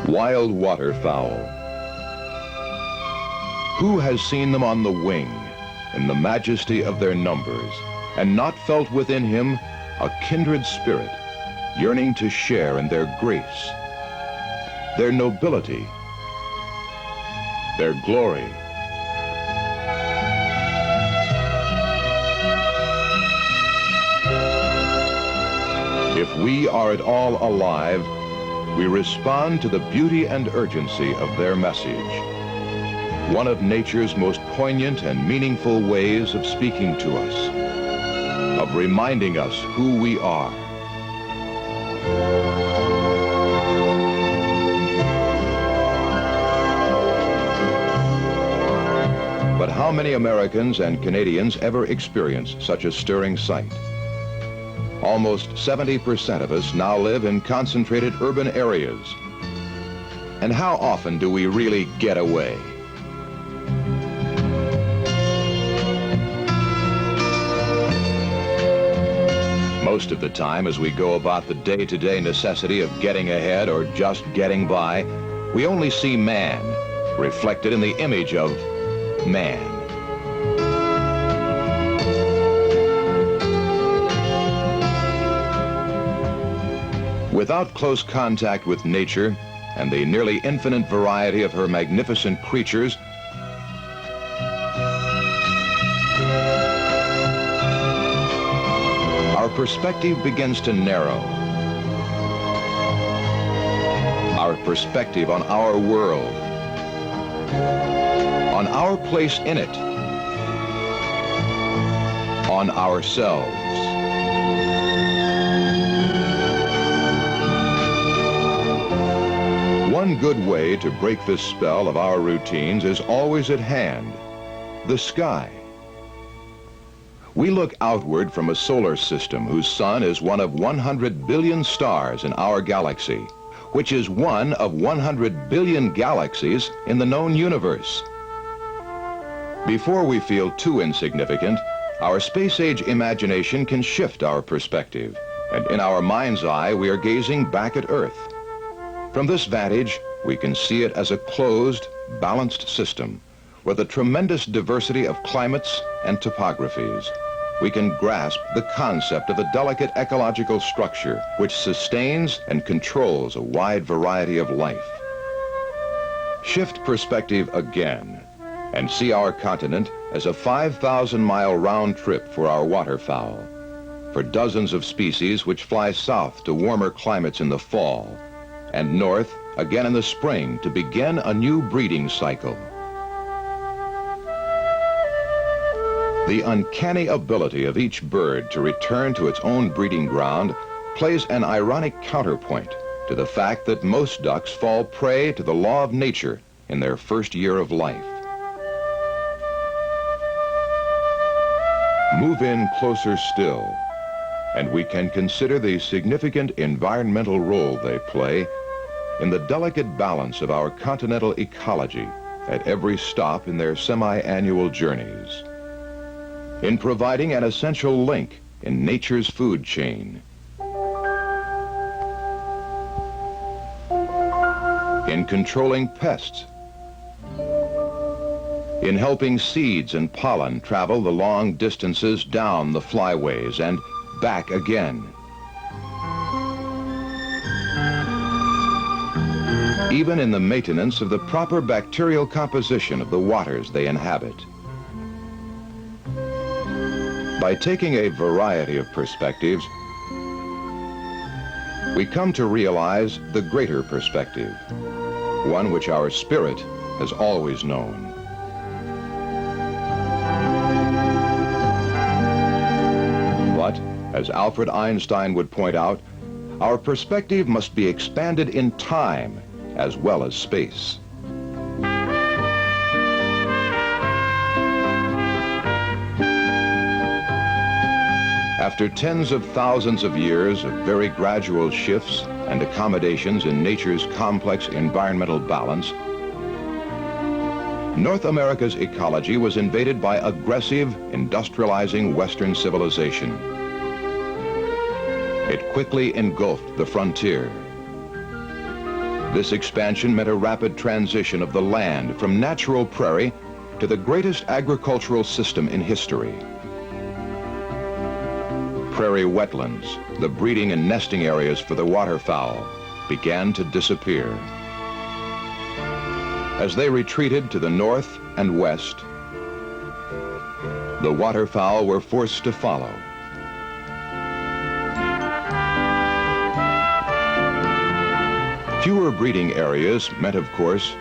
Wild waterfowl. Who has seen them on the wing in the majesty of their numbers and not felt within him a kindred spirit yearning to share in their grace, their nobility, their glory? If we are at all alive, we respond to the beauty and urgency of their message, one of nature's most poignant and meaningful ways of speaking to us, of reminding us who we are. But how many Americans and Canadians ever experience such a stirring sight? Almost 70% of us now live in concentrated urban areas. And how often do we really get away? Most of the time, as we go about the day-to-day necessity of getting ahead or just getting by, we only see man, reflected in the image of man. Without close contact with nature and the nearly infinite variety of her magnificent creatures, our perspective begins to narrow. Our perspective on our world, on our place in it, on ourselves. One good way to break this spell of our routines is always at hand: the sky. We look outward from a solar system whose sun is one of 100 billion stars in our galaxy, which is one of 100 billion galaxies in the known universe. Before we feel too insignificant, our space-age imagination can shift our perspective, and in our mind's eye, we are gazing back at Earth. From this vantage, we can see it as a closed, balanced system with a tremendous diversity of climates and topographies. We can grasp the concept of a delicate ecological structure which sustains and controls a wide variety of life. Shift perspective again and see our continent as a 5,000-mile round trip for our waterfowl, for dozens of species which fly south to warmer climates in the fall, and north again in the spring to begin a new breeding cycle. The uncanny ability of each bird to return to its own breeding ground plays an ironic counterpoint to the fact that most ducks fall prey to the law of nature in their first year of life. Move in closer still, and we can consider the significant environmental role they play in the delicate balance of our continental ecology at every stop in their semi-annual journeys, in providing an essential link in nature's food chain, in controlling pests, in helping seeds and pollen travel the long distances down the flyways and back again, even in the maintenance of the proper bacterial composition of the waters they inhabit. By taking a variety of perspectives, we come to realize the greater perspective, one which our spirit has always known. But, as Alfred Einstein would point out, our perspective must be expanded in time as well as space. After tens of thousands of years of very gradual shifts and accommodations in nature's complex environmental balance, North America's ecology was invaded by aggressive, industrializing Western civilization. It quickly engulfed the frontier. This expansion meant a rapid transition of the land from natural prairie to the greatest agricultural system in history. Prairie wetlands, the breeding and nesting areas for the waterfowl, began to disappear. As they retreated to the north and west, the waterfowl were forced to follow. Fewer breeding areas meant, of course,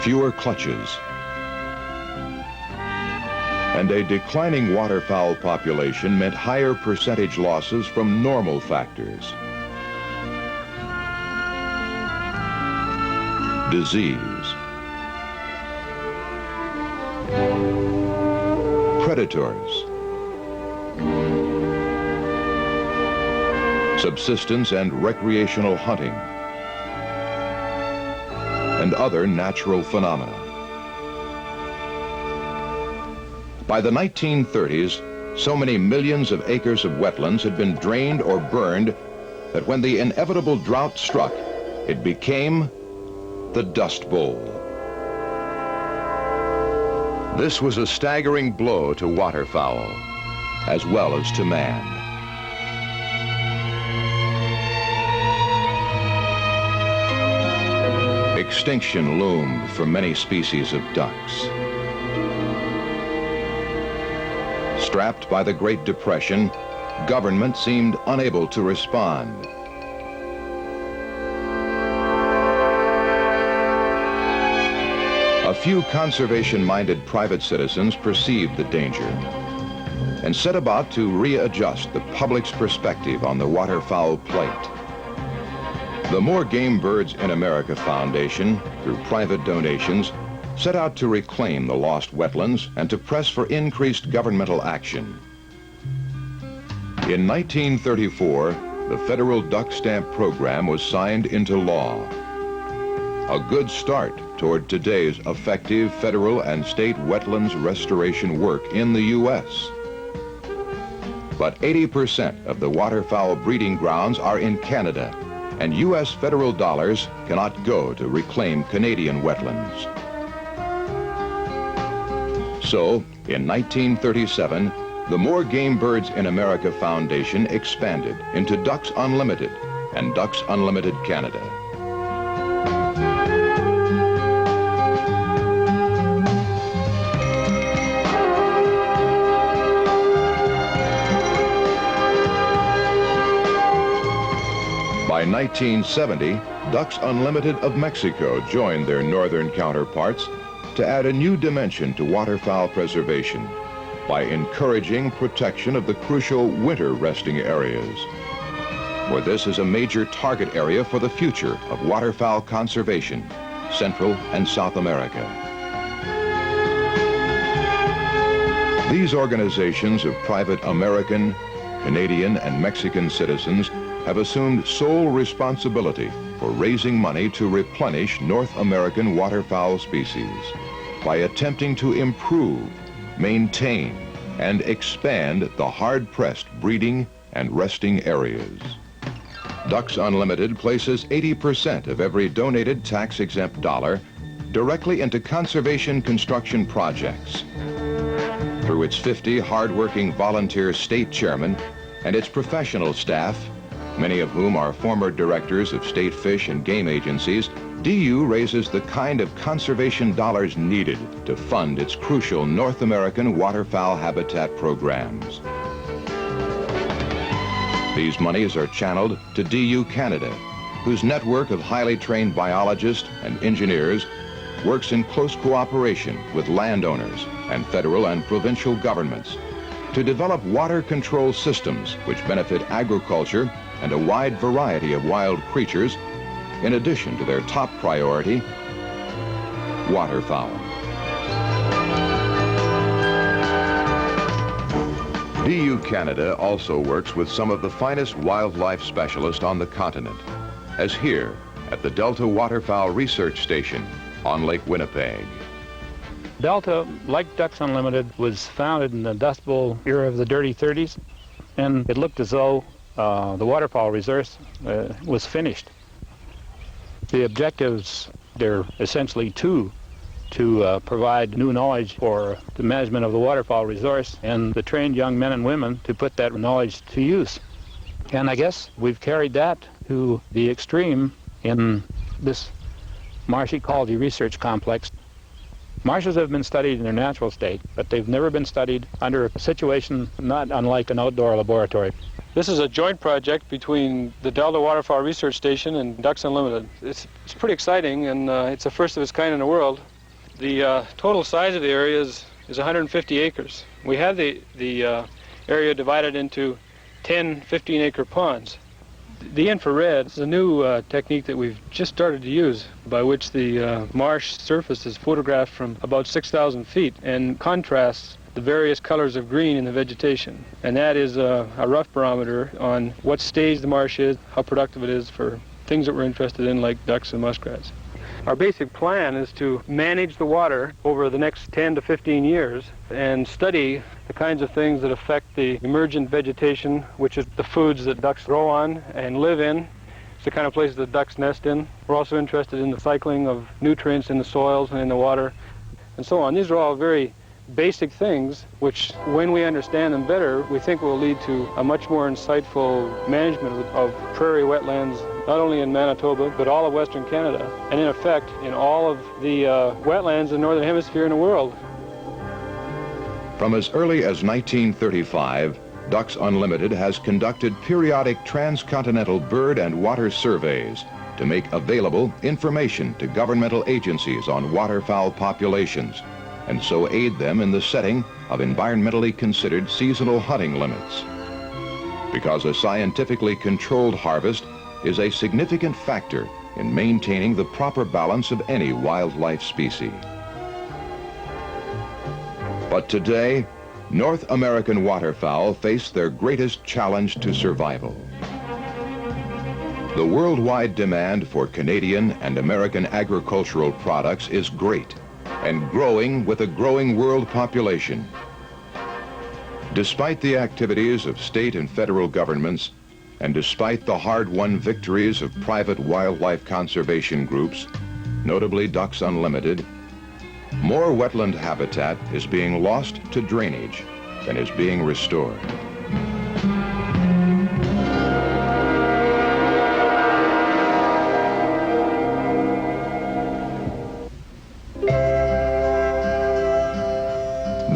fewer clutches. And a declining waterfowl population meant higher percentage losses from normal factors. Disease, predators, subsistence and recreational hunting, and other natural phenomena. By the 1930s, so many millions of acres of wetlands had been drained or burned that when the inevitable drought struck, it became the Dust Bowl. This was a staggering blow to waterfowl, as well as to man. Extinction loomed for many species of ducks. Strapped by the Great Depression, government seemed unable to respond. A few conservation-minded private citizens perceived the danger and set about to readjust the public's perspective on the waterfowl plight. The More Game Birds in America Foundation, through private donations, set out to reclaim the lost wetlands and to press for increased governmental action. In 1934, the federal duck stamp program was signed into law. A good start toward today's effective federal and state wetlands restoration work in the U.S. But 80% of the waterfowl breeding grounds are in Canada, and U.S. federal dollars cannot go to reclaim Canadian wetlands. So, in 1937, the More Game Birds in America Foundation expanded into Ducks Unlimited and Ducks Unlimited Canada. By 1970, Ducks Unlimited of Mexico joined their northern counterparts to add a new dimension to waterfowl preservation by encouraging protection of the crucial winter resting areas. For this is a major target area for the future of waterfowl conservation, Central and South America. These organizations of private American, Canadian, and Mexican citizens have assumed sole responsibility for raising money to replenish North American waterfowl species by attempting to improve, maintain, and expand the hard-pressed breeding and resting areas. Ducks Unlimited places 80% of every donated tax-exempt dollar directly into conservation construction projects. Through its 50 hard-working volunteer state chairmen and its professional staff, many of whom are former directors of state fish and game agencies, DU raises the kind of conservation dollars needed to fund its crucial North American waterfowl habitat programs. These monies are channeled to DU Canada, whose network of highly trained biologists and engineers works in close cooperation with landowners and federal and provincial governments to develop water control systems which benefit agriculture and a wide variety of wild creatures, in addition to their top priority, waterfowl. DU Canada also works with some of the finest wildlife specialists on the continent, as here at the Delta Waterfowl Research Station on Lake Winnipeg. Delta, like Ducks Unlimited, was founded in the Dust Bowl era of the dirty 30s, and it looked as though the waterfowl resource was finished. The objectives, they're essentially two: to provide new knowledge for the management of the waterfowl resource and the trained young men and women to put that knowledge to use. And I guess we've carried that to the extreme in this marsh ecology research complex. Marshes have been studied in their natural state, but they've never been studied under a situation not unlike an outdoor laboratory. This is a joint project between the Delta Waterfowl Research Station and Ducks Unlimited. It's pretty exciting, and it's the first of its kind in the world. The total size of the area is 150 acres. We have the area divided into 10 15-acre ponds. The infrared is a new technique that we've just started to use, by which the marsh surface is photographed from about 6,000 feet and contrasts the various colors of green in the vegetation. And that is a rough barometer on what stage the marsh is, how productive it is for things that we're interested in, like ducks and muskrats. Our basic plan is to manage the water over the next 10 to 15 years and study the kinds of things that affect the emergent vegetation, which is the foods that ducks grow on and live in. It's the kind of places that ducks nest in. We're also interested in the cycling of nutrients in the soils and in the water, and so on. These are all very basic things which, when we understand them better, we think will lead to a much more insightful management of prairie wetlands, not only in Manitoba, but all of Western Canada, and in effect, in all of the wetlands in the Northern Hemisphere in the world. From as early as 1935, Ducks Unlimited has conducted periodic transcontinental bird and water surveys to make available information to governmental agencies on waterfowl populations, and so aid them in the setting of environmentally considered seasonal hunting limits. Because a scientifically controlled harvest is a significant factor in maintaining the proper balance of any wildlife species. But today, North American waterfowl face their greatest challenge to survival. The worldwide demand for Canadian and American agricultural products is great and growing with a growing world population. Despite the activities of state and federal governments, and despite the hard-won victories of private wildlife conservation groups, notably Ducks Unlimited, more wetland habitat is being lost to drainage than is being restored.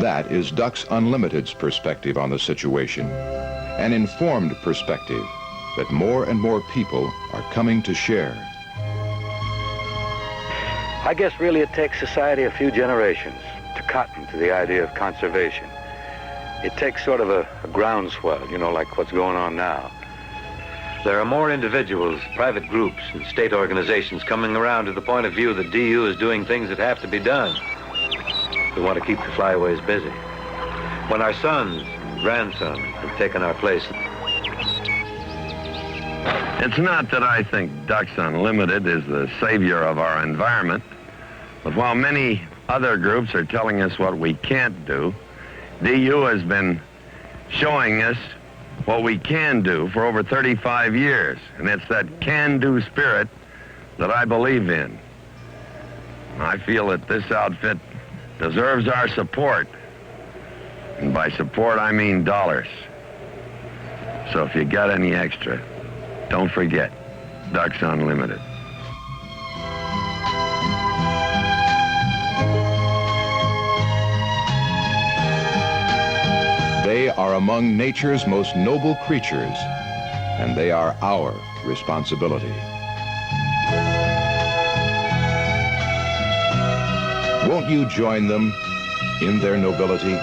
That is Ducks Unlimited's perspective on the situation, an informed perspective that more and more people are coming to share. I guess really it takes society a few generations to cotton to the idea of conservation. It takes sort of a groundswell, you know, like what's going on now. There are more individuals, private groups, and state organizations coming around to the point of view that DU is doing things that have to be done. We want to keep the flyaways busy. When our sons, grandsons have taken our place. It's not that I think Ducks Unlimited is the savior of our environment, but while many other groups are telling us what we can't do, DU has been showing us what we can do for over 35 years, and it's that can-do spirit that I believe in. I feel that this outfit deserves our support, and by support I mean dollars. So if you got any extra, don't forget Ducks Unlimited. They are among nature's most noble creatures, and they are our responsibility. Won't you join them in their nobility?